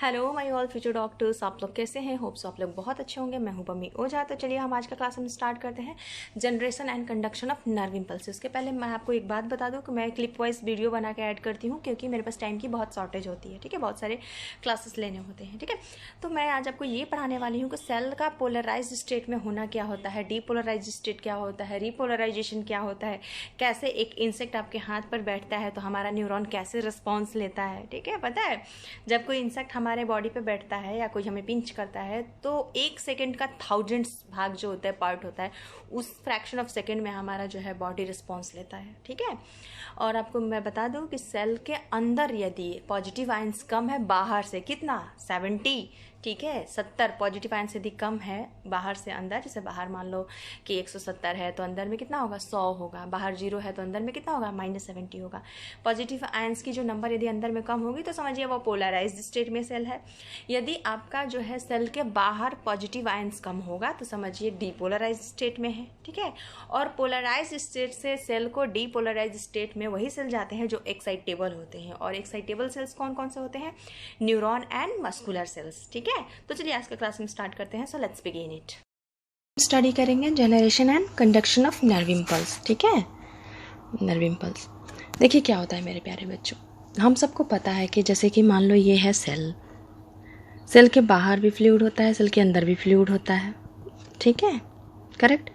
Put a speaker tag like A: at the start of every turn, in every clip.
A: Hello my all future doctors, आप लोग कैसे हैं? होप्स आप लोग बहुत अच्छे होंगे। मैं हूं पम्मी ओझा। तो चलिए हम आज का क्लास हम स्टार्ट करते हैं, generation and conduction of nerve impulse. उसके पहले मैं आपको एक बात बता दूं कि मैं क्लिप वाइज वीडियो बना के ऐड करती हूं क्योंकि मेरे पास टाइम की बहुत शॉर्टेज होती है। ठीक है, बहुत सारे क्लासेस लेने होते हैं। ठीक है, तो मैं आज आपको ये पढ़ाने वाली हूँ कि सेल का पोलराइज स्टेट में होना क्या होता है, डीपोलराइज स्टेट क्या होता है, रीपोलराइजेशन क्या होता है, कैसे एक इंसेक्ट आपके हाथ पर बैठता है तो हमारा न्यूरॉन कैसे रिस्पॉन्स लेता है। ठीक है, पता है जब कोई इंसेक्ट हमारे बॉडी पे बैठता है या कोई हमें पिंच करता है तो 1 सेकेंड का 1000 भाग जो होता है, पार्ट होता है, उस फ्रैक्शन ऑफ सेकेंड में हमारा जो है बॉडी रिस्पॉन्स लेता है। ठीक है, और आपको मैं बता दूं कि सेल के अंदर यदि पॉजिटिव आयंस कम है बाहर से, कितना 70, ठीक है 70 पॉजिटिव आयंस यदि कम है बाहर से अंदर, जैसे बाहर मान लो कि 170 है तो अंदर में कितना होगा 100 होगा, बाहर 0 है तो अंदर में कितना होगा -70 होगा। पॉजिटिव आयंस की जो नंबर यदि अंदर में कम होगी तो समझिए वो पोलराइज्ड स्टेट में सेल है। यदि आपका जो है सेल के बाहर पॉजिटिव आयंस कम होगा तो समझिए डीपोलराइज्ड स्टेट में है। ठीक है, और पोलराइज्ड स्टेट से सेल को डीपोलराइज्ड स्टेट में वही सेल जाते हैं जो एक्साइटेबल होते हैं। और एक्साइटेबल सेल्स कौन कौन से होते हैं? Neuron and muscular cells. ठीक है, तो चलिए आज का क्लास में स्टार्ट करते हैं। So let's begin it. Study करेंगे generation and conduction of nerve impulse. ठीक है, नर्व इम्पल्स देखिए क्या होता है मेरे प्यारे बच्चों। हम सबको पता है कि जैसे कि मान लो ये है सेल, सेल के बाहर भी फ्लूइड होता है, सेल के अंदर भी फ्लूइड होता है। ठीक है, करेक्ट।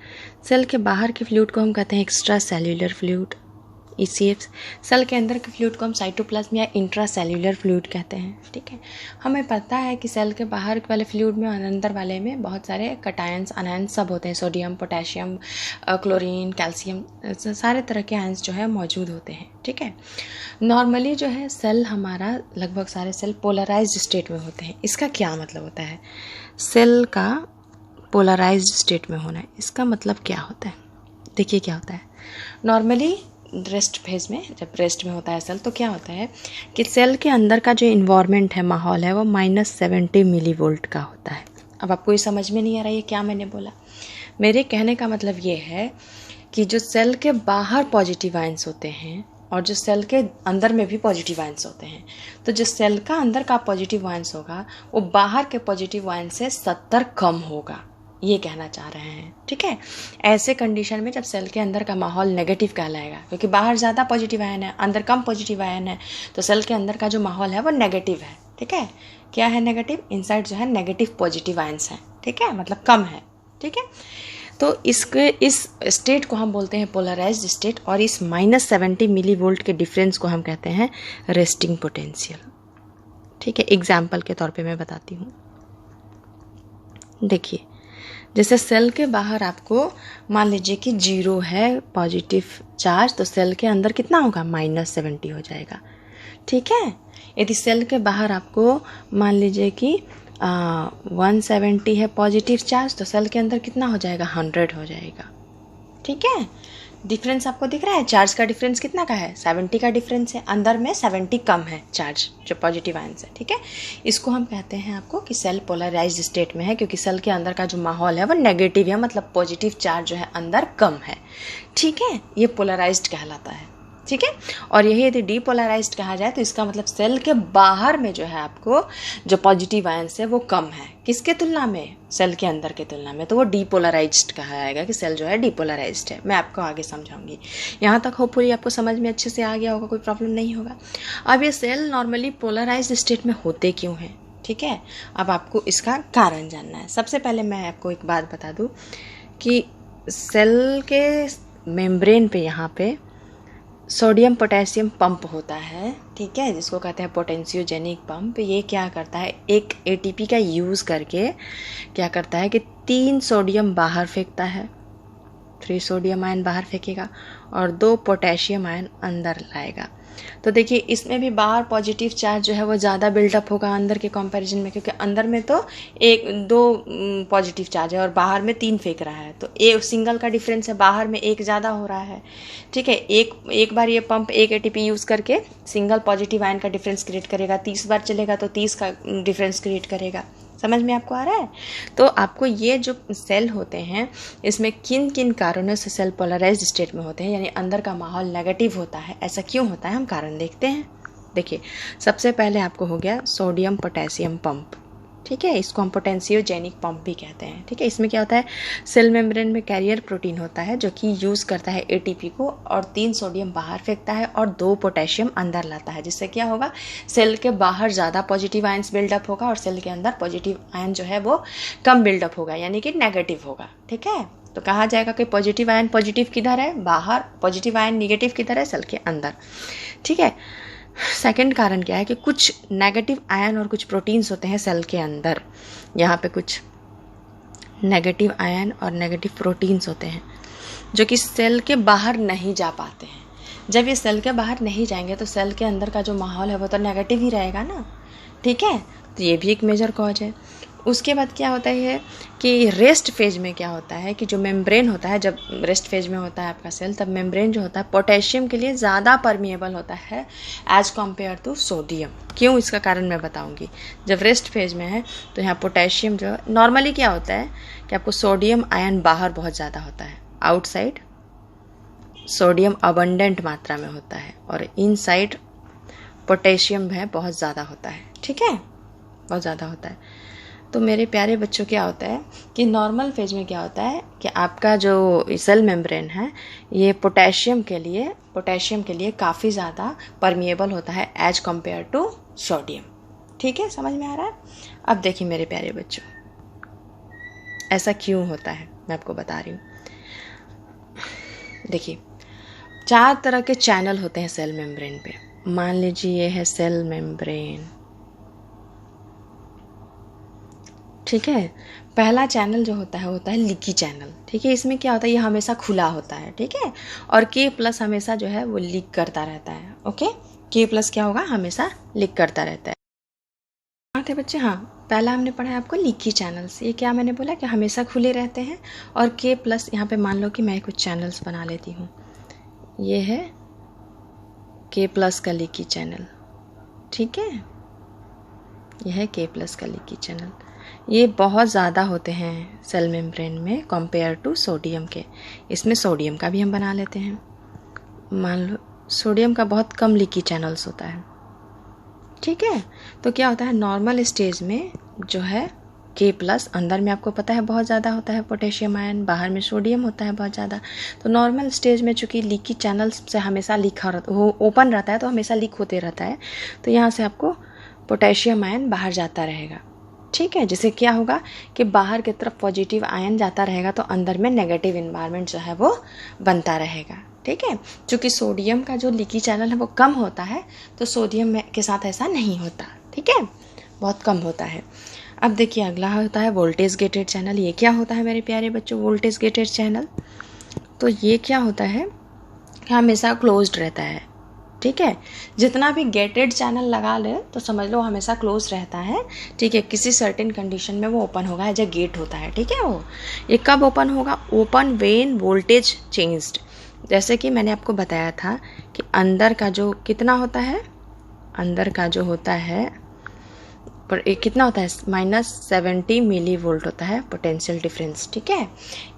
A: सेल के बाहर के फ्लूइड को हम कहते हैं extra cellular fluid, ECF। Cell के अंदर के फ्लूइड को हम साइटोप्लाज्म या इंट्रा सेल्यूलर फ्लूइड कहते हैं। ठीक है, हमें पता है कि सेल के बाहर वाले फ्लूइड में और अंदर वाले में बहुत सारे कटायंस अनायंस सब होते हैं, सोडियम, पोटेशियम, क्लोरीन, कैल्शियम, सारे तरह के आयंस जो है मौजूद होते हैं। ठीक है, नॉर्मली जो है सेल हमारा लगभग सारे सेल पोलराइज्ड स्टेट में होते हैं। इसका क्या मतलब होता है? सेल का पोलराइज्ड स्टेट में होना है, इसका मतलब क्या होता है? देखिए क्या होता है। नॉर्मली रेस्ट फेज में, जब रेस्ट में होता है सेल, तो क्या होता है कि सेल के अंदर का जो इन्वायरमेंट है, माहौल है, वो -70 मिलीवोल्ट का होता है। अब आपको ये समझ में नहीं आ रहा है क्या मैंने बोला? मेरे कहने का मतलब ये है कि जो सेल के बाहर पॉजिटिव आयंस होते हैं और जो सेल के अंदर में भी पॉजिटिव आयंस होते हैं, तो जो सेल का अंदर का पॉजिटिव आयंस होगा वो बाहर के पॉजिटिव आयंस से 70 कम होगा, ये कहना चाह रहे हैं। ठीक है, ऐसे कंडीशन में जब सेल के अंदर का माहौल नेगेटिव कहलाएगा, क्योंकि बाहर ज़्यादा पॉजिटिव आयन है, अंदर कम पॉजिटिव आयन है, तो सेल के अंदर का जो माहौल है वो नेगेटिव है। ठीक है, क्या है नेगेटिव? इनसाइड जो है नेगेटिव पॉजिटिव आयंस हैं। ठीक है, मतलब कम है। ठीक है, तो इस स्टेट को हम बोलते हैं पोलराइज्ड स्टेट, और इस -70 मिलीवोल्ट के डिफरेंस को हम कहते हैं रेस्टिंग पोटेंशियल। ठीक है, एग्जाम्पल के तौर पे मैं बताती हूँ। देखिए, जैसे सेल के बाहर आपको मान लीजिए कि 0 है पॉजिटिव चार्ज, तो सेल के अंदर कितना होगा? -70 हो जाएगा। ठीक है, यदि सेल के बाहर आपको मान लीजिए कि 170 है पॉजिटिव चार्ज, तो सेल के अंदर कितना हो जाएगा? 100 हो जाएगा। ठीक है, डिफरेंस आपको दिख रहा है? चार्ज का डिफरेंस कितना का है? 70 का डिफरेंस है, अंदर में 70 कम है चार्ज, जो पॉजिटिव आयंस है। ठीक है, इसको हम कहते हैं आपको कि सेल पोलराइज्ड स्टेट में है, क्योंकि सेल के अंदर का जो माहौल है वो नेगेटिव है, मतलब पॉजिटिव चार्ज जो है अंदर कम है। ठीक है, ये पोलराइज्ड कहलाता है। ठीक है, और यही यदि डीपोलराइज्ड कहा जाए तो इसका मतलब सेल के बाहर में जो है आपको जो पॉजिटिव आयंस है वो कम है, किसके तुलना में? सेल के अंदर के तुलना में, तो वो डीपोलराइज्ड कहा जाएगा कि सेल जो है डीपोलराइज्ड है। मैं आपको आगे समझाऊंगी। यहाँ तक होपफुली आपको समझ में अच्छे से आ गया होगा, कोई प्रॉब्लम नहीं होगा। अब ये सेल नॉर्मली पोलराइज्ड स्टेट में होते क्यों हैं? ठीक है, अब आपको इसका कारण जानना है। सबसे पहले मैं आपको एक बात बता दूँ कि सेल के मेम्ब्रेन पे यहाँ पे सोडियम पोटेशियम पंप होता है। ठीक है, जिसको कहते हैं पोटेंशियोजेनिक पंप। ये क्या करता है? एक ATP का यूज़ करके क्या करता है कि 3 सोडियम बाहर फेंकता है, 3 सोडियम आयन बाहर फेंकेगा और 2 पोटेशियम आयन अंदर लाएगा। तो देखिए इसमें भी बाहर पॉजिटिव चार्ज जो है वो ज़्यादा बिल्डअप होगा अंदर के कंपैरिजन में, क्योंकि अंदर में तो 1-2 पॉजिटिव चार्ज है और बाहर में 3 फेंक रहा है, तो एक सिंगल का डिफरेंस है, बाहर में 1 ज़्यादा हो रहा है। ठीक है, एक बार ये पंप 1 ATP यूज़ करके सिंगल पॉजिटिव आयन का डिफरेंस क्रिएट करेगा, 30 बार चलेगा तो 30 का डिफरेंस क्रिएट करेगा। समझ में आपको आ रहा है? तो आपको ये जो सेल होते हैं इसमें किन किन कारणों से सेल पोलराइज्ड स्टेट में होते हैं, यानी अंदर का माहौल नेगेटिव होता है, ऐसा क्यों होता है, हम कारण देखते हैं। देखिए सबसे पहले आपको हो गया सोडियम पोटेशियम पंप, ठीक है, इसको हम पोटेंशियोजेनिक पंप भी कहते हैं, ठीक है। इसमें क्या होता है, सेल मेम्ब्रेन में कैरियर प्रोटीन होता है जो कि यूज़ करता है एटीपी को और 3 सोडियम बाहर फेंकता है और 2 पोटेशियम अंदर लाता है, जिससे क्या होगा, सेल के बाहर ज़्यादा पॉजिटिव आयंस बिल्डअप होगा और सेल के अंदर पॉजिटिव आयन जो है वो कम बिल्डअप होगा, यानी कि नेगेटिव होगा, ठीक है। तो कहा जाएगा कि पॉजिटिव आयन पॉजिटिव किधर है, बाहर, पॉजिटिव आयन निगेटिव किधर है, सेल के अंदर, ठीक है। सेकंड कारण क्या है कि कुछ नेगेटिव आयन और कुछ प्रोटीन्स होते हैं सेल के अंदर, यहाँ पे कुछ नेगेटिव आयन और नेगेटिव प्रोटीन्स होते हैं जो कि सेल के बाहर नहीं जा पाते हैं। जब ये सेल के बाहर नहीं जाएंगे तो सेल के अंदर का जो माहौल है वो तो नेगेटिव ही रहेगा ना, ठीक है। तो ये भी एक मेजर कॉज है। उसके बाद क्या होता है कि रेस्ट फेज में क्या होता है कि जो मेम्ब्रेन होता है, जब रेस्ट फेज में होता है आपका सेल, तब मेम्ब्रेन जो होता है पोटेशियम के लिए ज़्यादा परमिएबल होता है एज कम्पेयर टू सोडियम। क्यों, इसका कारण मैं बताऊंगी। जब रेस्ट फेज में है तो यहाँ पोटेशियम जो नॉर्मली क्या होता है कि आपको सोडियम आयन बाहर बहुत ज़्यादा होता है, आउटसाइड सोडियम अबंडेंट मात्रा में होता है और इनसाइड पोटेशियम है बहुत ज़्यादा होता है, ठीक है, बहुत ज़्यादा होता है। तो मेरे प्यारे बच्चों क्या होता है कि नॉर्मल फेज में क्या होता है कि आपका जो सेल मेम्ब्रेन है ये पोटेशियम के लिए काफ़ी ज़्यादा परमिएबल होता है एज कम्पेयर टू सोडियम, ठीक है, समझ में आ रहा है। अब देखिए मेरे प्यारे बच्चों, ऐसा क्यों होता है मैं आपको बता रही हूँ। देखिए 4 तरह के चैनल होते हैं सेल मेम्ब्रेन पे। मान लीजिए ये है सेल मेम्ब्रेन, ठीक है। पहला चैनल जो होता है लीकी चैनल, ठीक है। इसमें क्या होता है, ये हमेशा खुला होता है, ठीक है, और K+ हमेशा जो है वो लीक करता रहता है, ओके। K+ क्या होगा, हमेशा लीक करता रहता है। हाँ थे बच्चे, हाँ, पहला हमने पढ़ा है आपको लीकी चैनल्स। ये क्या मैंने बोला कि हमेशा खुले रहते हैं और K+, यहाँ पे मान लो कि मैं कुछ चैनल्स बना लेती हूँ, ये है K+ का लीकी चैनल, ठीक है, यह है K+ का लीकी चैनल। ये बहुत ज़्यादा होते हैं सेल मेम्ब्रेन में कंपेयर टू सोडियम के। इसमें सोडियम का भी हम बना लेते हैं, मान लो सोडियम का बहुत कम लीकी चैनल्स होता है, ठीक है। तो क्या होता है, नॉर्मल स्टेज में जो है K+ अंदर में आपको पता है बहुत ज़्यादा होता है पोटेशियम आयन, बाहर में सोडियम होता है बहुत ज़्यादा। तो नॉर्मल स्टेज में चूँकि लीकी चैनल्स से हमेशा लीक ओपन रहता है तो हमेशा लीक होते रहता है, तो यहाँ से आपको पोटेशियम आयन बाहर जाता रहेगा, ठीक है। जिससे क्या होगा कि बाहर की तरफ पॉजिटिव आयन जाता रहेगा तो अंदर में नेगेटिव इन्वायरमेंट जो है वो बनता रहेगा, ठीक है। क्योंकि सोडियम का जो लीकी चैनल है वो कम होता है तो सोडियम के साथ ऐसा नहीं होता, ठीक है, बहुत कम होता है। अब देखिए अगला होता है वोल्टेज गेटेड चैनल। ये क्या होता है मेरे प्यारे बच्चों, वोल्टेज गेटेड चैनल। तो ये क्या होता है कि हमेशा क्लोज्ड रहता है, ठीक है। जितना भी गेटेड चैनल लगा ले तो समझ लो हमेशा क्लोज रहता है, ठीक है। किसी सर्टेन कंडीशन में वो ओपन होगा एज अ गेट होता है, ठीक है। वो ये कब ओपन होगा, ओपन व्हेन वोल्टेज चेंज्ड। जैसे कि मैंने आपको बताया था कि अंदर का जो कितना होता है, अंदर का जो होता है पर एक कितना होता है, -70 मिलीवोल्ट होता है पोटेंशियल डिफरेंस, ठीक है।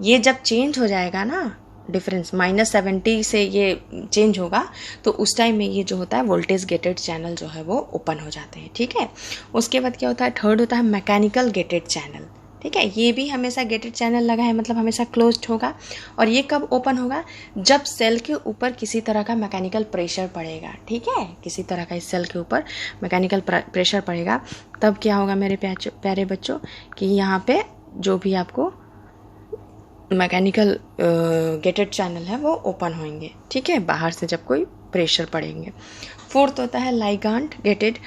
A: ये जब चेंज हो जाएगा ना, डिफरेंस -70 से ये चेंज होगा तो उस टाइम में ये जो होता है वोल्टेज गेटेड चैनल जो है वो ओपन हो जाते हैं, ठीक है। उसके बाद क्या होता है, थर्ड होता है मैकेनिकल गेटेड चैनल, ठीक है। ये भी हमेशा गेटेड चैनल लगा है मतलब हमेशा क्लोज्ड होगा। और ये कब ओपन होगा, जब सेल के ऊपर किसी तरह का मैकेनिकल प्रेशर पड़ेगा, ठीक है। किसी तरह का इस सेल के ऊपर मैकेनिकल प्रेशर पड़ेगा तब क्या होगा मेरे प्यारे बच्चों कि यहाँ पे जो भी आपको मैकेनिकल गेटेड चैनल है वो ओपन होंगे, ठीक है, बाहर से जब कोई प्रेशर पड़ेंगे। फोर्थ होता है लाइगैंड गेटेड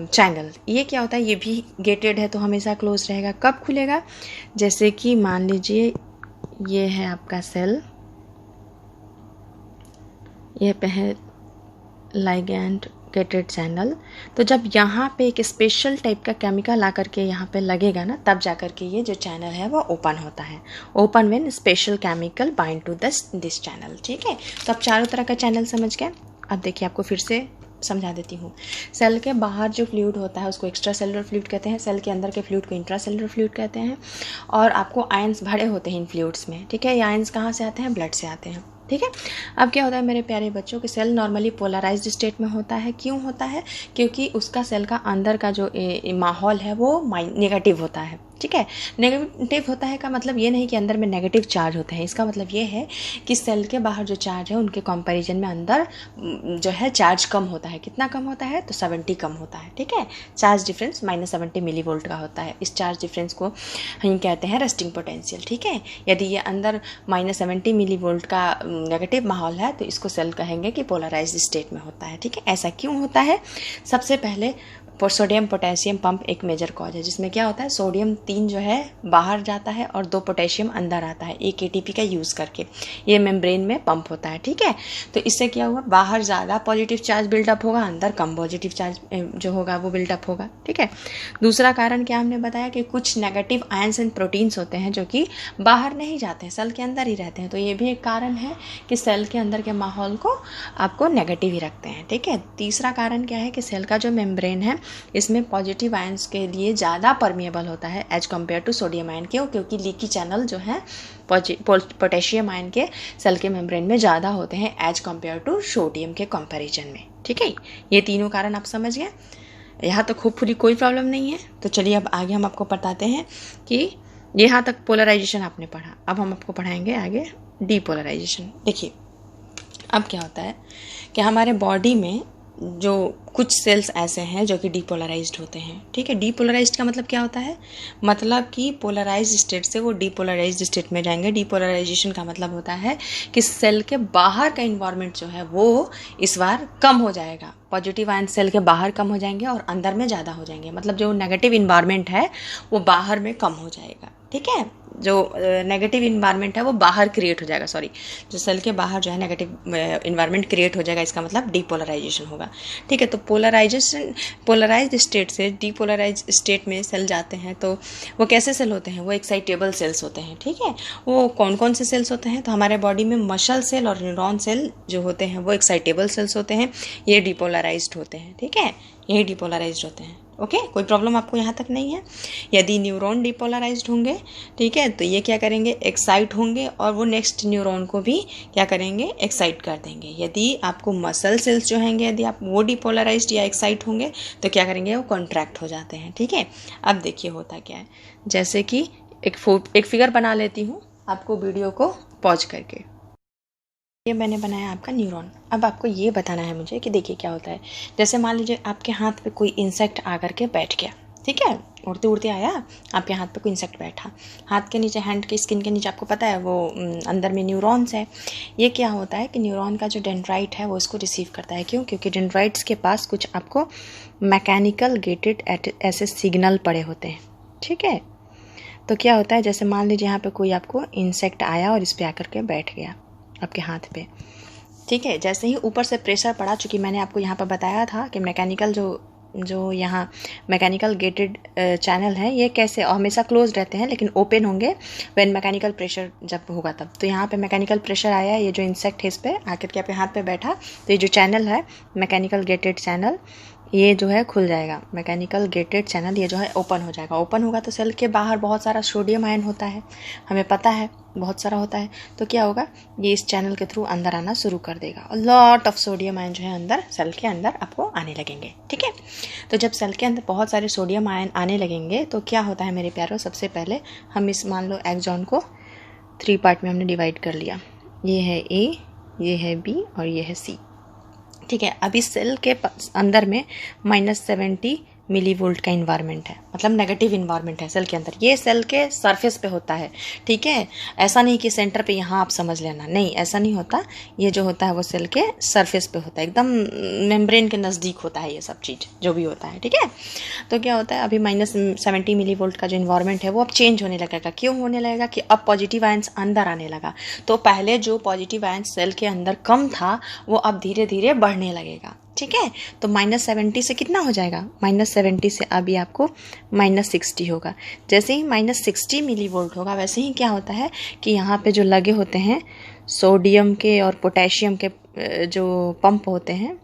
A: चैनल। ये क्या होता है, ये भी गेटेड है तो हमेशा क्लोज रहेगा। कब खुलेगा, जैसे कि मान लीजिए ये है आपका सेल, ये पे है लाइगैंड गेटेड चैनल। तो जब यहाँ पे एक स्पेशल टाइप का केमिकल आकर के यहाँ पे लगेगा ना, तब जाकर के ये जो चैनल है वो ओपन होता है। Open when special chemical bind to this channel, ठीक है। तो अब चारों तरह का चैनल समझ गए। अब देखिए आपको फिर से समझा देती हूँ। सेल के बाहर जो फ्लूइड होता है उसको एक्स्ट्रा सेलुलर फ्लूइड कहते हैं, सेल के अंदर के फ्लूइड को इंट्रा सेलुलर फ्लूइड कहते हैं। और आपको आयंस भरे होते हैं इन फ्लूइड्स में, ठीक है। ये आयंस कहाँ से आते हैं, ब्लड से आते हैं, ठीक है। अब क्या होता है मेरे प्यारे बच्चों कि सेल नॉर्मली पोलराइज्ड स्टेट में होता है। क्यों होता है? क्योंकि उसका सेल का अंदर का जो माहौल है वो नेगेटिव होता है। ठीक है, नेगेटिव होता है का मतलब ये नहीं कि अंदर में नेगेटिव चार्ज होते हैं। इसका मतलब ये है कि सेल के बाहर जो चार्ज है उनके कंपैरिजन में अंदर जो है चार्ज कम होता है। कितना कम होता है? तो 70 कम होता है। ठीक है, चार्ज डिफरेंस -70 मिलीवोल्ट का होता है। इस चार्ज डिफरेंस को हम कहते हैं रेस्टिंग पोटेंशियल। ठीक है, यदि ये अंदर -70 मिलीवोल्ट का नेगेटिव माहौल है तो इसको सेल कहेंगे कि पोलराइज्ड स्टेट में होता है। ठीक है, ऐसा क्यों होता है? सबसे पहले सोडियम पोटेशियम पंप एक मेजर कॉज है, जिसमें क्या होता है सोडियम 3 जो है बाहर जाता है और 2 पोटेशियम अंदर आता है एक एटीपी का यूज़ करके। ये मेम्ब्रेन में पंप होता है। ठीक है, तो इससे क्या हुआ, बाहर ज़्यादा पॉजिटिव चार्ज बिल्डअप होगा, अंदर कम पॉजिटिव चार्ज जो होगा वो बिल्डअप होगा। ठीक है, दूसरा कारण क्या हमने बताया कि कुछ नेगेटिव आयंस एंड प्रोटीन्स होते हैं जो कि बाहर नहीं जाते हैं, सेल के अंदर ही रहते हैं। तो ये भी एक कारण है कि सेल के अंदर के माहौल को आपको नेगेटिव ही रखते हैं। ठीक है, तीसरा कारण क्या है कि सेल का जो मेम्ब्रेन है इसमें पॉजिटिव आयंस के लिए ज़्यादा परमिएबल होता है as compare to sodium ion. क्यों? क्योंकि लीकी चैनल जो है पोटेशियम आयन के सेल के मेम्ब्रेन में ज़्यादा होते हैं एज कम्पेयर टू सोडियम के कंपैरिजन में। ठीक है, ये तीनों कारण आप समझ गए। यहाँ तक होपफुली कोई प्रॉब्लम नहीं है। तो चलिए अब आगे हम आपको बताते हैं कि यहाँ तक पोलराइजेशन आपने पढ़ा, अब हम आपको पढ़ाएंगे आगे डीपोलराइजेशन। देखिए अब क्या होता है कि हमारे बॉडी में जो कुछ सेल्स ऐसे हैं जो कि डीपोलराइज्ड होते हैं। ठीक है, डीपोलराइज्ड का मतलब क्या होता है? मतलब कि पोलराइज्ड स्टेट से वो डीपोलराइज्ड स्टेट में जाएंगे। डीपोलराइजेशन का मतलब होता है कि सेल के बाहर का इन्वायरमेंट जो है वो इस बार कम हो जाएगा। पॉजिटिव आयन सेल के बाहर कम हो जाएंगे और अंदर में ज़्यादा हो जाएंगे। मतलब जो नेगेटिव इन्वायरमेंट है वो बाहर में कम हो जाएगा। ठीक है, जो नेगेटिव इन्वायरमेंट है वो बाहर क्रिएट हो जाएगा। सॉरी, जो सेल के बाहर जो है नेगेटिव इन्वायरमेंट क्रिएट हो जाएगा, इसका मतलब डीपोलराइजेशन होगा। ठीक है, तो पोलराइज्ड स्टेट से डीपोलराइज्ड स्टेट में सेल जाते हैं तो वो कैसे सेल होते हैं? वो एक्साइटेबल सेल्स होते हैं। ठीक है, वो कौन कौन से सेल्स होते हैं? तो हमारे बॉडी में मसल सेल और न्यूरॉन सेल जो होते हैं वो एक्साइटेबल सेल्स होते हैं, ये डीपोलराइज्ड होते हैं। ठीक है, यही डीपोलराइज्ड होते हैं। ओके, कोई प्रॉब्लम आपको यहाँ तक नहीं है। यदि न्यूरॉन डीपोलराइज्ड होंगे, ठीक है, तो ये क्या करेंगे, एक्साइट होंगे और वो नेक्स्ट न्यूरॉन को भी क्या करेंगे, एक्साइट कर देंगे। यदि आपको मसल सेल्स जो होंगे यदि आप वो डीपोलराइज्ड या एक्साइट होंगे तो क्या करेंगे, वो कॉन्ट्रैक्ट हो जाते हैं। ठीक है, अब देखिए होता क्या है, जैसे कि एक फिगर बना लेती हूँ आपको वीडियो को पॉज करके। ये मैंने बनाया आपका न्यूरॉन। अब आपको ये बताना है मुझे कि देखिए क्या होता है। जैसे मान लीजिए आपके हाथ पे कोई इंसेक्ट आकर के बैठ गया। ठीक है, उड़ते उड़ते आया, आपके हाथ पे कोई इंसेक्ट बैठा, हाथ के नीचे, हैंड के स्किन के नीचे आपको पता है वो अंदर में न्यूरॉन्स है। ये क्या होता है कि न्यूरॉन का जो डेंड्राइट है वो इसको रिसीव करता है। क्यों? क्योंकि डेंड्राइट्स के पास कुछ आपको मैकेनिकल गेटेड ऐसे सिग्नल पड़े होते हैं। ठीक है, तो क्या होता है, जैसे मान लीजिए यहाँ पे कोई आपको इंसेक्ट आया और इस पर आकर के बैठ गया आपके हाथ पे। ठीक है, जैसे ही ऊपर से प्रेशर पड़ा, चूँकि मैंने आपको यहाँ पर बताया था कि मैकेनिकल जो यहाँ मैकेनिकल गेटेड चैनल है ये कैसे हमेशा क्लोज रहते हैं लेकिन ओपन होंगे व्हेन मैकेनिकल प्रेशर जब होगा तब। तो यहाँ पे मैकेनिकल प्रेशर आया, ये जो इंसेक्ट है इस पर आकर के आपके हाथ पे बैठा, तो ये जो चैनल है मैकेनिकल गेटेड चैनल ये जो है खुल जाएगा। मैकेनिकल गेटेड चैनल ये जो है ओपन हो जाएगा। ओपन होगा तो सेल के बाहर बहुत सारा सोडियम आयन होता है, हमें पता है बहुत सारा होता है। तो क्या होगा, ये इस चैनल के थ्रू अंदर आना शुरू कर देगा और लॉट ऑफ सोडियम आयन जो है अंदर सेल के अंदर आपको आने लगेंगे। ठीक है, तो जब सेल के अंदर बहुत सारे सोडियम आयन आने लगेंगे तो क्या होता है मेरे प्यारों, सबसे पहले हम इस मान लो एक्सॉन को 3 पार्ट में हमने डिवाइड कर लिया। ये है ए, ये है बी और ये है सी। ठीक है, अभी सेल के अंदर में -70 मिलीवोल्ट का इन्वायरमेंट है, मतलब नेगेटिव इन्वायरमेंट है सेल के अंदर। ये सेल के सरफेस पे होता है। ठीक है, ऐसा नहीं कि सेंटर पे यहाँ आप समझ लेना, नहीं ऐसा नहीं होता। ये जो होता है वो सेल के सरफेस पे होता है, एकदम मेम्ब्रेन के नज़दीक होता है ये सब चीज़ जो भी होता है। ठीक है, तो क्या होता है, अभी -70 मिलीवोल्ट का जो इन्वायरमेंट है वो अब चेंज होने लगेगा। क्यों होने लगेगा कि अब पॉजिटिव आयंस अंदर आने लगा। तो पहले जो पॉजिटिव आयंस सेल के अंदर कम था वो अब धीरे धीरे बढ़ने लगेगा। ठीक है, तो -70 से कितना हो जाएगा, -70 से अभी आपको -60 होगा। जैसे ही -60 मिलीवोल्ट होगा वैसे ही क्या होता है कि यहाँ पे जो लगे होते हैं सोडियम के और पोटेशियम के जो पंप होते हैं,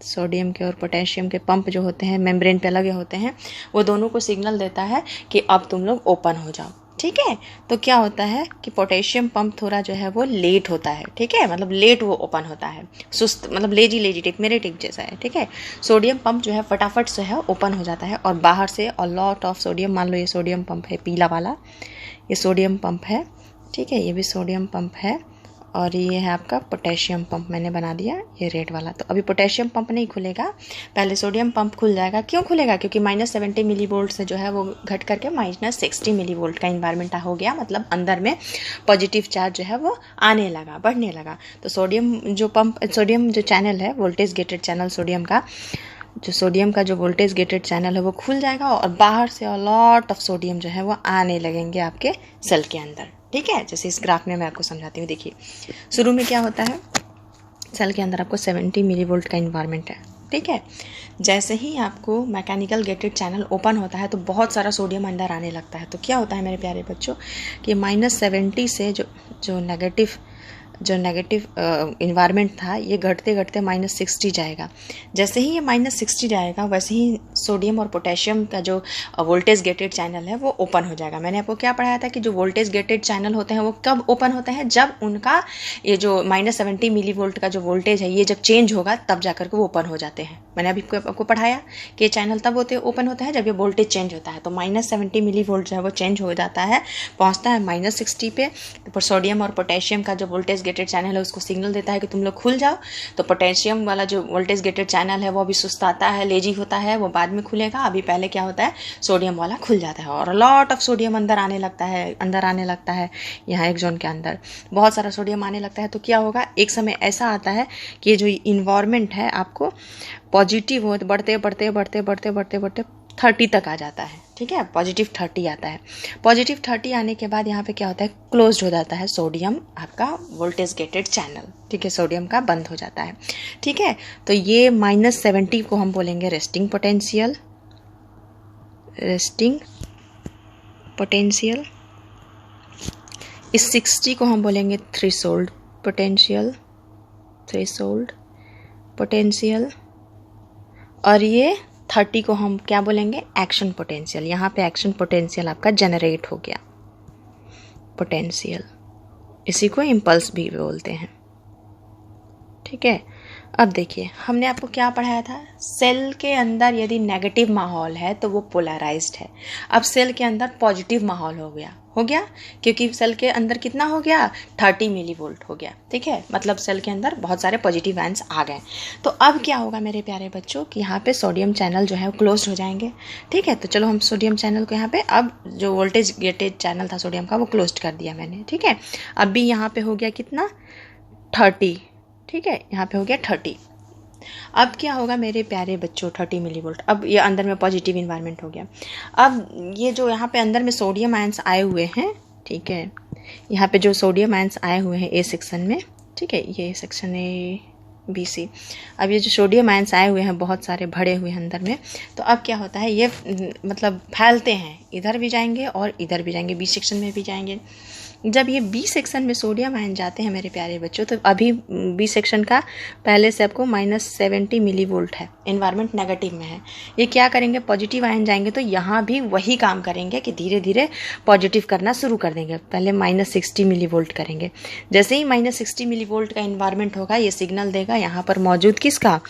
A: सोडियम के और पोटेशियम के पंप जो होते हैं मेम्ब्रेन पे लगे होते हैं, वो दोनों को सिग्नल देता है कि अब तुम लोग ओपन हो जाओ। ठीक है। तो क्या होता है कि पोटेशियम पंप थोड़ा जो है वो लेट होता है, ठीक है, मतलब लेट वो ओपन होता है, सुस्त, मतलब लेजी टिक, मेरे टिक जैसा है, ठीक है। सोडियम पंप जो है फटाफट से है ओपन हो जाता है और बाहर से और लॉट ऑफ सोडियम, मान लो ये सोडियम पंप है पीला वाला, ये सोडियम पंप है, ठीक है, ये भी सोडियम पंप है और ये है आपका पोटेशियम पंप, मैंने बना दिया ये रेड वाला। तो अभी पोटेशियम पंप नहीं खुलेगा, पहले सोडियम पंप खुल जाएगा। क्यों खुलेगा? क्योंकि -70 मिली वोल्ट से जो है वो घट करके -60 मिली वोल्ट का इन्वायरमेंट हो गया, मतलब अंदर में पॉजिटिव चार्ज जो है वो आने लगा, बढ़ने लगा। तो सोडियम जो चैनल है, वोल्टेज गेटेड चैनल सोडियम का जो वोल्टेज गेटेड चैनल है वो खुल जाएगा और बाहर से लॉट ऑफ सोडियम जो है वो आने लगेंगे आपके सेल के अंदर, ठीक है। जैसे इस ग्राफ में मैं आपको समझाती हूँ। देखिए शुरू में क्या होता है, सेल के अंदर आपको 70 मिली वोल्ट का इन्वायरमेंट है, ठीक है। जैसे ही आपको मैकेनिकल गेटेड चैनल ओपन होता है तो बहुत सारा सोडियम अंदर आने लगता है। तो क्या होता है मेरे प्यारे बच्चों कि -70 से जो नेगेटिव इन्वायरमेंट था ये घटते घटते -60 जाएगा। जैसे ही ये -60 जाएगा वैसे ही सोडियम और पोटेशियम का जो वोल्टेज गेटेड चैनल है वो ओपन हो जाएगा। मैंने आपको क्या पढ़ाया था कि जो वोल्टेज गेटेड चैनल होते हैं वो कब ओपन होते हैं, जब उनका ये जो -70 मिली वोल्ट का जो वोल्टेज है ये जब चेंज होगा तब जाकर के वो ओपन हो जाते हैं। मैंने अभी आपको पढ़ाया कि चैनल तब ओपन होता है जब ये वोल्टेज चेंज होता है। तो -70 मिली वोल्ट जो है वो चेंज हो जाता है, पहुँचता है -60 पे। तो सोडियम और पोटेशियम का जो वोल्टेज गेटेड चैनल है उसको सिग्नल देता है कि तुम लोग खुल जाओ। तो पोटेशियम वाला जो वोल्टेज गेटेड चैनल है वो अभी सुस्ताता है, लेजी होता है, वो बाद में खुलेगा। अभी पहले क्या होता है, सोडियम वाला खुल जाता है और लॉट ऑफ सोडियम अंदर आने लगता है। यहाँ एक जोन के अंदर बहुत सारा सोडियम आने लगता है। तो क्या होगा, एक समय ऐसा आता है कि जो इन्वायरमेंट है आपको पॉजिटिव हो, बढ़ते 30 तक आ जाता है, ठीक है, +30 आता है। +30 आने के बाद यहाँ पे क्या होता है, क्लोज्ड हो जाता है सोडियम आपका वोल्टेज गेटेड चैनल, ठीक है, सोडियम का बंद हो जाता है, ठीक है। तो ये -70 को हम बोलेंगे रेस्टिंग पोटेंशियल, इस 60 को हम बोलेंगे थ्रेशोल्ड पोटेंशियल, और ये 30 को हम क्या बोलेंगे, एक्शन पोटेंशियल। यहाँ पे एक्शन पोटेंशियल आपका जनरेट हो गया पोटेंशियल, इसी को इम्पल्स भी बोलते हैं, ठीक है। अब देखिए हमने आपको क्या पढ़ाया था, सेल के अंदर यदि नेगेटिव माहौल है तो वो पोलराइज्ड है। अब सेल के अंदर पॉजिटिव माहौल हो गया क्योंकि सेल के अंदर कितना हो गया, 30 मिली वोल्ट हो गया, ठीक है, मतलब सेल के अंदर बहुत सारे पॉजिटिव आयंस आ गए। तो अब क्या होगा मेरे प्यारे बच्चों कि यहाँ पे सोडियम चैनल जो है वो क्लोज हो जाएंगे, ठीक है। तो चलो हम सोडियम चैनल को यहाँ पे, अब जो वोल्टेज गेटेड चैनल था सोडियम का वो क्लोज कर दिया मैंने, ठीक है। अब भी यहाँ पे हो गया कितना, 30, ठीक है, यहाँ पे हो गया 30। अब क्या होगा मेरे प्यारे बच्चों, 30 मिली वोल्ट, अब ये अंदर में पॉजिटिव इन्वायरमेंट हो गया। अब ये जो यहाँ पे अंदर में सोडियम आयंस आए हुए हैं, ठीक है, यहाँ पे जो सोडियम आयंस आए हुए हैं ए सेक्शन में, ठीक है, ये सेक्शन ABC। अब ये जो सोडियम आयंस आए हुए हैं बहुत सारे भरे हुए हैं अंदर में, तो अब क्या होता है, ये मतलब फैलते हैं, इधर भी जाएंगे और इधर भी जाएंगे, बी सेक्शन में भी जाएंगे। जब ये बी सेक्शन में सोडियम आयन जाते हैं मेरे प्यारे बच्चों, तो अभी बी सेक्शन का पहले से आपको -70 मिली वोल्ट है, इन्वायरमेंट नेगेटिव में है। ये क्या करेंगे, पॉजिटिव आयन जाएंगे तो यहाँ भी वही काम करेंगे कि धीरे धीरे पॉजिटिव करना शुरू कर देंगे। पहले -60 मिली वोल्ट करेंगे, जैसे ही -60 मिली वोल्ट का इन्वायरमेंट होगा ये सिग्नल देगा यहाँ पर मौजूद किसका,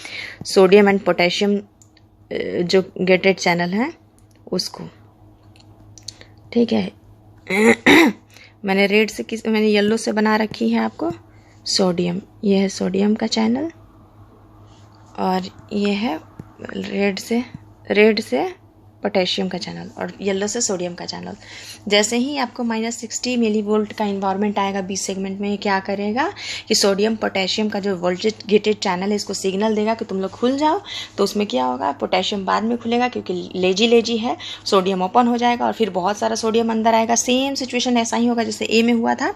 A: सोडियम एंड पोटेशियम जो गेटेड चैनल है उसको, ठीक है। मैंने मैंने येलो से बना रखी है आपको सोडियम, ये है सोडियम का चैनल और ये है रेड से पोटेशियम का चैनल और येलो से सोडियम का चैनल। जैसे ही आपको -60 मिली वोल्ट का इन्वायरमेंट आएगा बी सेगमेंट में, क्या करेगा कि सोडियम पोटेशियम का जो वोल्टेज गेटेड चैनल है इसको सिग्नल देगा कि तुम लोग खुल जाओ। तो उसमें क्या होगा, पोटेशियम बाद में खुलेगा क्योंकि लेजी है, सोडियम ओपन हो जाएगा और फिर बहुत सारा सोडियम अंदर आएगा। सेम सिचुएशन ऐसा ही होगा जैसे ए में हुआ था,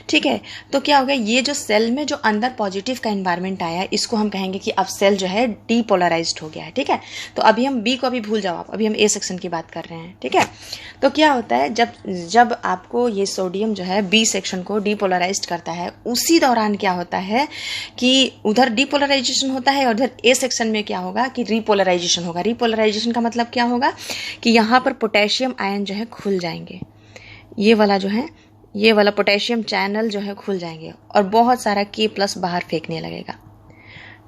A: ठीक है। तो क्या होगा, ये जो सेल में जो अंदर पॉजिटिव का इन्वायरमेंट आया इसको हम कहेंगे कि अब सेल जो है डीपोलराइज्ड हो गया है, ठीक है। तो अभी हम बी को अभी भूल जाओ आप, अभी हम ए सेक्शन की बात कर रहे हैं, ठीक है। तो क्या होता है, जब आपको ये सोडियम जो है बी सेक्शन को डीपोलराइज्ड करता है, उसी दौरान क्या होता है कि उधर डीपोलराइजेशन होता है और उधर ए सेक्शन में क्या होगा कि रीपोलराइजेशन होगा। रीपोलराइजेशन का मतलब क्या होगा कि यहाँ पर पोटेशियम आयन जो है खुल जाएंगे, ये वाला जो है, ये वाला पोटेशियम चैनल जो है खुल जाएंगे और बहुत सारा K+ बाहर फेंकने लगेगा।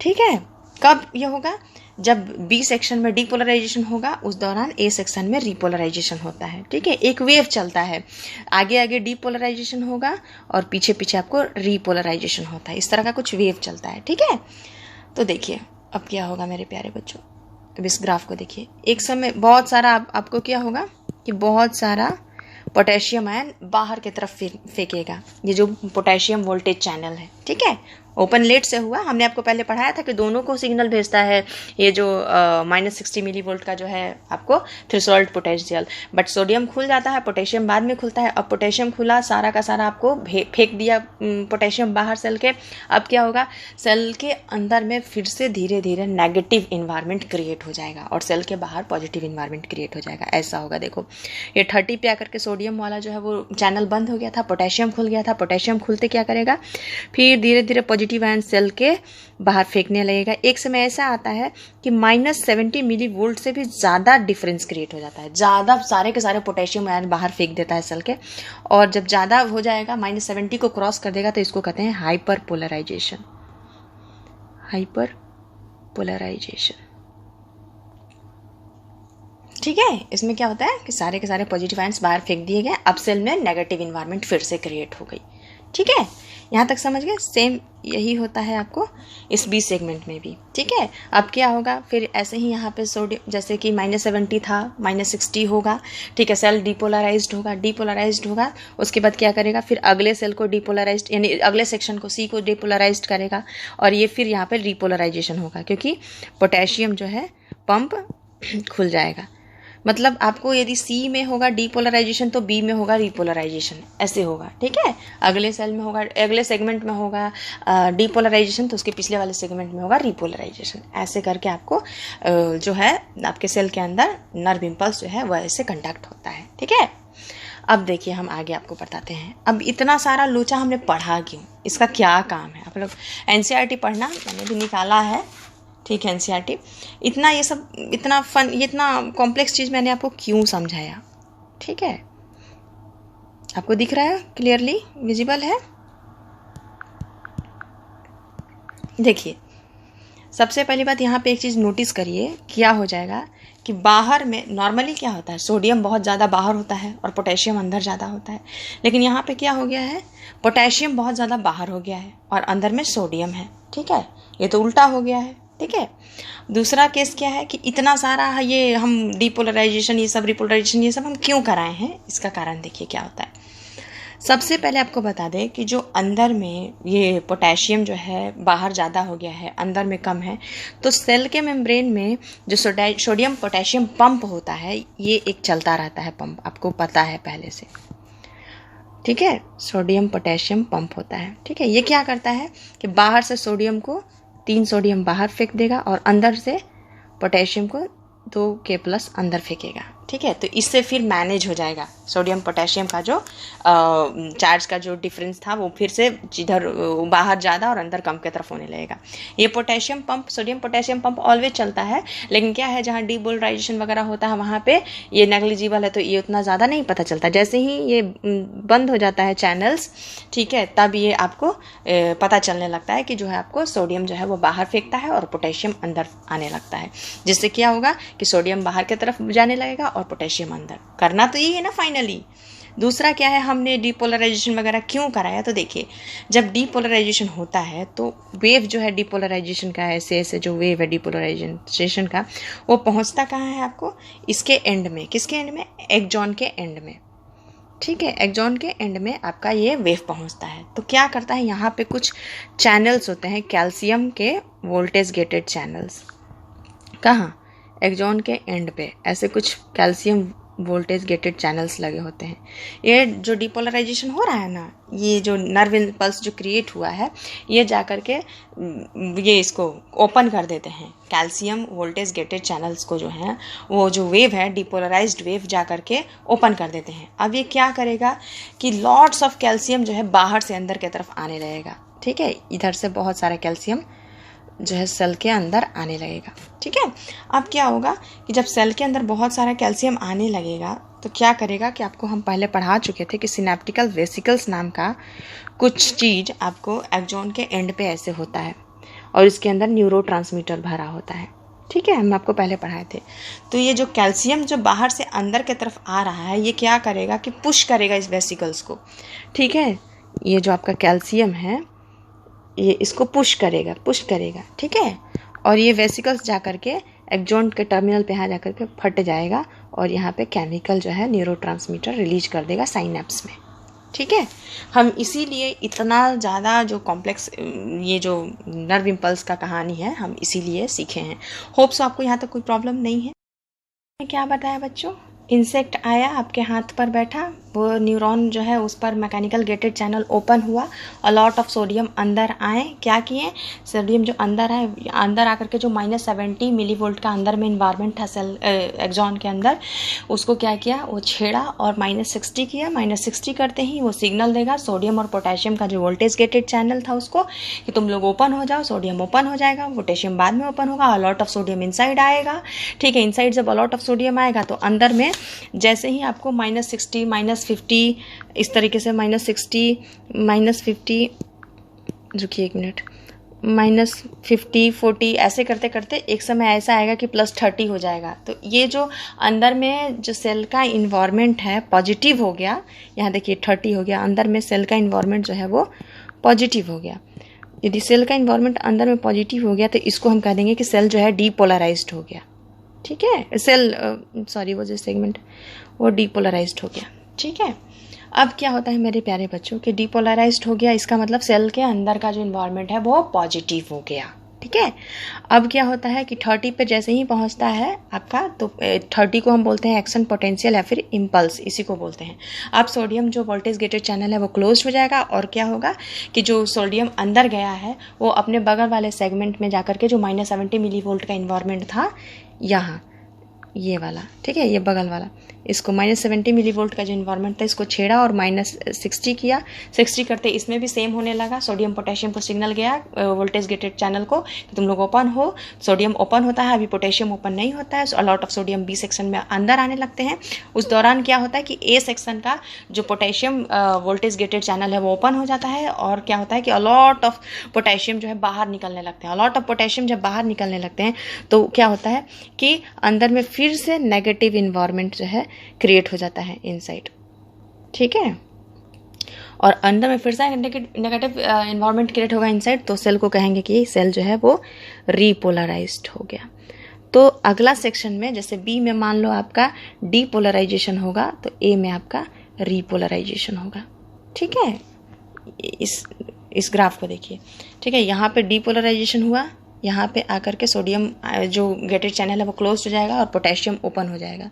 A: ठीक है, कब ये होगा? जब बी सेक्शन में डीपोलराइजेशन होगा, उस दौरान ए सेक्शन में रिपोलराइजेशन होता है। ठीक है, एक वेव चलता है, आगे आगे डीपोलराइजेशन होगा और पीछे पीछे आपको रिपोलराइजेशन होता है। इस तरह का कुछ वेव चलता है। ठीक है, तो देखिए अब क्या होगा मेरे प्यारे बच्चों, अब इस ग्राफ को देखिए। एक समय बहुत सारा आपको क्या होगा कि बहुत सारा पोटेशियम आयन बाहर की तरफ फेंकेगा। ये जो पोटेशियम वोल्टेज चैनल है, ठीक है, ओपन लेट से हुआ। हमने आपको पहले पढ़ाया था कि दोनों को सिग्नल भेजता है ये जो -60 मिलीवोल्ट का जो है आपको थ्रेशोल्ड पोटेंशियल। बट सोडियम खुल जाता है, पोटेशियम बाद में खुलता है। अब पोटेशियम खुला, सारा का सारा आपको फेंक दिया पोटेशियम बाहर सेल के। अब क्या होगा, सेल के अंदर में फिर से धीरे धीरे नेगेटिव इन्वायरमेंट क्रिएट हो जाएगा और सेल के बाहर पॉजिटिव इन्वायरमेंट क्रिएट हो जाएगा। ऐसा होगा। देखो ये 30 पे आकर के सोडियम वाला जो है वो चैनल बंद हो गया था, पोटेशियम खुल गया था। पोटेशियम खुलते क्या करेगा, फिर धीरे धीरे पॉजिटिव आयन सेल के बाहर फेंकने लगेगा। एक समय ऐसा आता है कि -70 मिलीवोल्ट से भी ज़्यादा डिफरेंस क्रिएट हो जाता है, ज़्यादा सारे के सारे पोटेशियम आयन बाहर फेंक देता है सेल के। और जब ज़्यादा हो जाएगा, -70 को क्रॉस कर देगा, तो इसको कहते हैं हाइपर पोलराइजेशन। हाइपर पोलराइजेशन, ठीक है। इसमें क्या होता है कि सारे के सारे पॉजिटिव आयंस बाहर फेंक दिए गए, अब सेल में नेगेटिव इन्वायरमेंट फिर से क्रिएट हो गई। ठीक है, यहाँ तक समझ गए। सेम यही होता है आपको इस बी सेगमेंट में भी। ठीक है, अब क्या होगा, फिर ऐसे ही यहाँ पे सोडियम जैसे कि -70 था, -60 होगा। ठीक है, सेल डीपोलराइज्ड होगा। डीपोलराइज्ड होगा, उसके बाद क्या करेगा, फिर अगले सेल को डीपोलराइज्ड, यानी अगले सेक्शन को सी को डीपोलराइज्ड करेगा और ये फिर यहाँ पे रिपोलराइजेशन होगा, क्योंकि पोटेशियम जो है पंप खुल जाएगा। मतलब आपको यदि सी में होगा डीपोलराइजेशन तो बी में होगा रिपोलराइजेशन, ऐसे होगा। ठीक है, अगले सेल में होगा, अगले सेगमेंट में होगा डीपोलराइजेशन, तो उसके पिछले वाले सेगमेंट में होगा रिपोलराइजेशन। ऐसे करके आपको जो है आपके सेल के अंदर नर्व इम्पल्स जो है वह ऐसे कंडक्ट होता है। ठीक है, अब देखिए हम आगे आपको बताते हैं। अब इतना सारा लोचा हमने पढ़ा क्यों, इसका क्या काम है? आप लोग NCERT पढ़ना, मैंने भी निकाला है। ठीक है, NCERT इतना ये सब इतना फन, ये इतना कॉम्प्लेक्स चीज़ मैंने आपको क्यों समझाया? ठीक है, आपको दिख रहा है, क्लियरली विजिबल है? देखिए सबसे पहली बात यहाँ पे एक चीज़ नोटिस करिए, क्या हो जाएगा कि बाहर में नॉर्मली क्या होता है, सोडियम बहुत ज़्यादा बाहर होता है और पोटेशियम अंदर ज़्यादा होता है। लेकिन यहाँ पे क्या हो गया है, पोटेशियम बहुत ज़्यादा बाहर हो गया है और अंदर में सोडियम है। ठीक है, ये तो उल्टा हो गया है। ठीक है, दूसरा केस क्या है कि इतना सारा ये हम डीपोलराइजेशन, ये सब रिपोलराइजेशन, ये सब हम क्यों कराए हैं, इसका कारण देखिए क्या होता है। सबसे पहले आपको बता दें कि जो अंदर में ये पोटेशियम जो है बाहर ज़्यादा हो गया है, अंदर में कम है, तो सेल के मेम्ब्रेन में जो सोडियम पोटेशियम पंप होता है, ये एक चलता रहता है पंप, आपको पता है पहले से। ठीक है, सोडियम पोटेशियम पंप होता है। ठीक है, ये क्या करता है कि बाहर से सोडियम को 3 सोडियम बाहर फेंक देगा और अंदर से पोटेशियम को 2 K+ अंदर फेंकेगा। ठीक है, तो इससे फिर मैनेज हो जाएगा सोडियम पोटेशियम का जो चार्ज का जो डिफरेंस था, वो फिर से जिधर बाहर ज़्यादा और अंदर कम की तरफ होने लगेगा। ये potassium pump, sodium potassium pump always चलता है, लेकिन क्या है, जहाँ डीपोलराइजेशन वगैरह होता है वहाँ पे ये नेग्लिजिबल है, तो ये उतना ज़्यादा नहीं पता चलता। जैसे ही ये बंद हो जाता है चैनल्स, ठीक है, तब ये आपको पता चलने लगता है कि जो है आपको सोडियम जो है वो बाहर फेंकता है और पोटेशियम अंदर आने लगता है, जिससे क्या होगा कि सोडियम बाहर की तरफ जाने लगेगा और पोटेशियम अंदर। करना तो यही है ना फाइनली। दूसरा क्या है, हमने डीपोलराइजेशन वगैरह क्यों कराया, तो देखिए जब डीपोलराइजेशन होता है तो वेव जो है डीपोलराइजेशन का, ऐसे ऐसे जो वेव है डीपोलराइजेशन का, वो पहुंचता कहाँ है आपको, इसके एंड में। किसके एंड में? एक्सॉन के एंड में। ठीक है, एक्सॉन के एंड में आपका ये वेव पहुंचता है। तो क्या करता है, यहाँ पे कुछ चैनल्स होते हैं, कैल्शियम के वोल्टेज गेटेड चैनल्स। कहाँ? एक्सॉन के एंड पे ऐसे कुछ कैल्शियम वोल्टेज गेटेड चैनल्स लगे होते हैं। ये जो डीपोलराइजेशन हो रहा है ना, ये जो नर्व इम्पल्स जो क्रिएट हुआ है, ये जा कर के ये इसको ओपन कर देते हैं। कैल्शियम वोल्टेज गेटेड चैनल्स को जो है, वो जो वेव है डीपोलराइज्ड वेव जा कर के ओपन कर देते हैं। अब ये क्या करेगा कि लॉट्स ऑफ कैल्शियम जो है बाहर से अंदर की तरफ आने लगेगा। ठीक है, इधर से बहुत सारा कैल्शियम जो है सेल के अंदर आने लगेगा। ठीक है, अब क्या होगा कि जब सेल के अंदर बहुत सारा कैल्शियम आने लगेगा तो क्या करेगा कि आपको हम पहले पढ़ा चुके थे कि सिनेप्टिकल वेसिकल्स नाम का कुछ चीज़ आपको एक्सॉन के एंड पे ऐसे होता है और इसके अंदर न्यूरोट्रांसमीटर भरा होता है। ठीक है, हम आपको पहले पढ़ाए थे। तो ये जो कैल्शियम जो बाहर से अंदर की तरफ आ रहा है, ये क्या करेगा कि पुश करेगा इस वेसिकल्स को। ठीक है, ये जो आपका कैल्शियम है ये इसको पुश करेगा। ठीक है, और ये वेसिकल्स जा कर के एक्सॉन के टर्मिनल पे यहाँ जा कर के फट जाएगा और यहाँ पे केमिकल जो है न्यूरोट्रांसमीटर रिलीज कर देगा साइनेप्स में। ठीक है, हम इसीलिए इतना ज़्यादा जो कॉम्प्लेक्स ये जो नर्व इम्पल्स का कहानी है हम इसीलिए सीखे हैं। होप सो आपको यहाँ तक कोई प्रॉब्लम नहीं है। क्या बताया बच्चों, इंसेक्ट आया आपके हाथ पर बैठा, वो न्यूरॉन जो है उस पर मैकेनिकल गेटेड चैनल ओपन हुआ और लॉट ऑफ सोडियम अंदर आए। क्या किए, सोडियम जो अंदर आए, अंदर आकर के जो -70 मिलीवोल्ट का अंदर में इन्वायरमेंट था सेल एक्सॉन के अंदर, उसको क्या किया, वो छेड़ा और -60 किया। -60 करते ही वो सिग्नल देगा सोडियम और पोटेशियम का जो वोल्टेज गेटेड चैनल था उसको कि तुम लोग ओपन हो जाओ। सोडियम ओपन हो जाएगा, पोटेशियम बाद में ओपन होगा, अलॉट ऑफ सोडियम इनसाइड आएगा। ठीक है, इनसाइड जब अलॉट ऑफ सोडियम आएगा तो अंदर में जैसे ही आपको -60 -50 इस तरीके से -60 -50, रुकिए एक मिनट, -50 40 ऐसे करते करते एक समय ऐसा आएगा कि +30 हो जाएगा। तो ये जो अंदर में जो सेल का इन्वायरमेंट है पॉजिटिव हो गया। यहाँ देखिए 30 हो गया, अंदर में सेल का इन्वायरमेंट जो है वो पॉजिटिव हो गया। यदि सेल का इन्वायरमेंट अंदर में पॉजिटिव हो गया तो इसको हम कह देंगे कि सेल जो है डीपोलराइज्ड हो गया। ठीक है, सेल वो जो सेगमेंट वो डीपोलराइज्ड हो गया। ठीक है, अब क्या होता है मेरे प्यारे बच्चों कि डीपोलराइज्ड हो गया, इसका मतलब सेल के अंदर का जो इन्वायरमेंट है वो पॉजिटिव हो गया। ठीक है, अब क्या होता है कि 30 पे जैसे ही पहुंचता है आपका, तो 30 को हम बोलते हैं एक्शन पोटेंशियल या फिर इम्पल्स, इसी को बोलते हैं। अब सोडियम जो वोल्टेज गेटेड चैनल है वो क्लोज हो जाएगा और क्या होगा कि जो सोडियम अंदर गया है वो अपने बगल वाले सेगमेंट में जाकर के जो -70 मिलीवोल्ट का इन्वायरमेंट था यहाँ, ये वाला, ठीक है, ये बगल वाला, इसको -70 मिलीवोल्ट का जो इन्वायरमेंट था इसको छेड़ा और -60 किया। 60 करते इसमें भी सेम होने लगा। सोडियम पोटेशियम को सिग्नल गया वोल्टेज गेटेड चैनल को कि तुम लोग ओपन हो। सोडियम ओपन होता है, अभी पोटेशियम ओपन नहीं होता है, so a lot of sodium B section में अंदर आने लगते हैं। उस दौरान क्या होता है कि ए सेक्शन का जो पोटेशियम वोल्टेज गेटेड चैनल है वो ओपन हो जाता है और क्या होता है कि अलॉट ऑफ पोटेशियम जो है बाहर निकलने लगते हैं। अलॉट ऑफ पोटेशियम जब बाहर निकलने लगते हैं तो क्या होता है कि अंदर में फिर से नेगेटिव इन्वायरमेंट जो है क्रिएट हो जाता है इनसाइड। ठीक है, और अंदर में फिर से नेगेटिव इन्वायरमेंट क्रिएट होगा इनसाइड, तो सेल को कहेंगे कि सेल जो है वो रीपोलराइज्ड हो गया। तो अगला सेक्शन में जैसे बी में मान लो आपका डीपोलराइजेशन होगा तो ए में आपका रीपोलराइजेशन होगा। ठीक है, इस ग्राफ को देखिए। ठीक है, यहाँ पे डीपोलराइजेशन हुआ, यहाँ पे आकर के सोडियम जो गेटेड चैनल है वो क्लोज हो जाएगा और पोटेशियम ओपन हो जाएगा।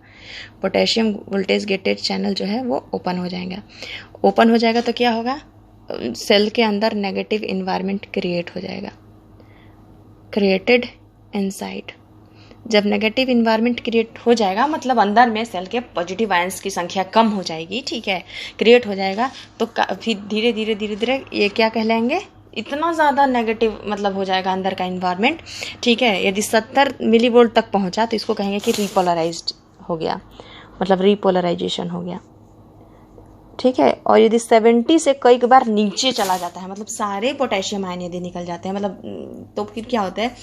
A: पोटेशियम वोल्टेज गेटेड चैनल जो है वो ओपन हो जाएगा। ओपन हो जाएगा तो क्या होगा, सेल के अंदर नेगेटिव इन्वायरमेंट क्रिएट हो जाएगा, क्रिएटेड इनसाइड। जब नेगेटिव इन्वायरमेंट क्रिएट हो जाएगा मतलब अंदर में सेल के पॉजिटिव आयंस की संख्या कम हो जाएगी। ठीक है, क्रिएट हो जाएगा तो फिर धीरे धीरे ये क्या कहलाएंगे, इतना ज़्यादा नेगेटिव मतलब हो जाएगा अंदर का इन्वायरमेंट। ठीक है, यदि 70 मिलीवोल्ट तक पहुंचा तो इसको कहेंगे कि रीपोलराइज्ड हो गया, मतलब रीपोलराइजेशन हो गया। ठीक है, और यदि 70 से कई बार नीचे चला जाता है मतलब सारे पोटेशियम आयन यदि निकल जाते हैं मतलब, तो फिर क्या होता है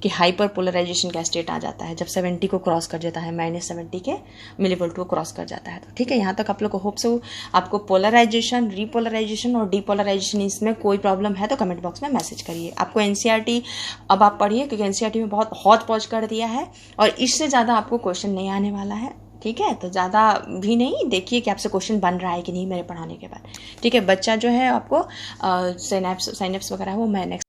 A: कि हाइपर पोलराइजेशन का स्टेट आ जाता है जब 70 को क्रॉस कर जाता है, -70 के मिलीवोल्ट को क्रॉस कर जाता है। तो ठीक है, यहाँ तक आप लोग को होप से आपको पोलराइजेशन, रीपोलराइजेशन और डीपोलराइजेशन इसमें कोई प्रॉब्लम है तो कमेंट बॉक्स में मैसेज करिए। आपको एनसीईआरटी अब आप पढ़िए क्योंकि एनसीईआरटी में बहुत हौच पौच कर दिया है और इससे ज़्यादा आपको क्वेश्चन नहीं आने वाला है। ठीक है, तो ज़्यादा भी नहीं, देखिए कि आपसे क्वेश्चन बन रहा है कि नहीं मेरे पढ़ाने के बाद। ठीक है, बच्चा जो है आपको साइनेप्स वगैरह वो मैं नेक्स्ट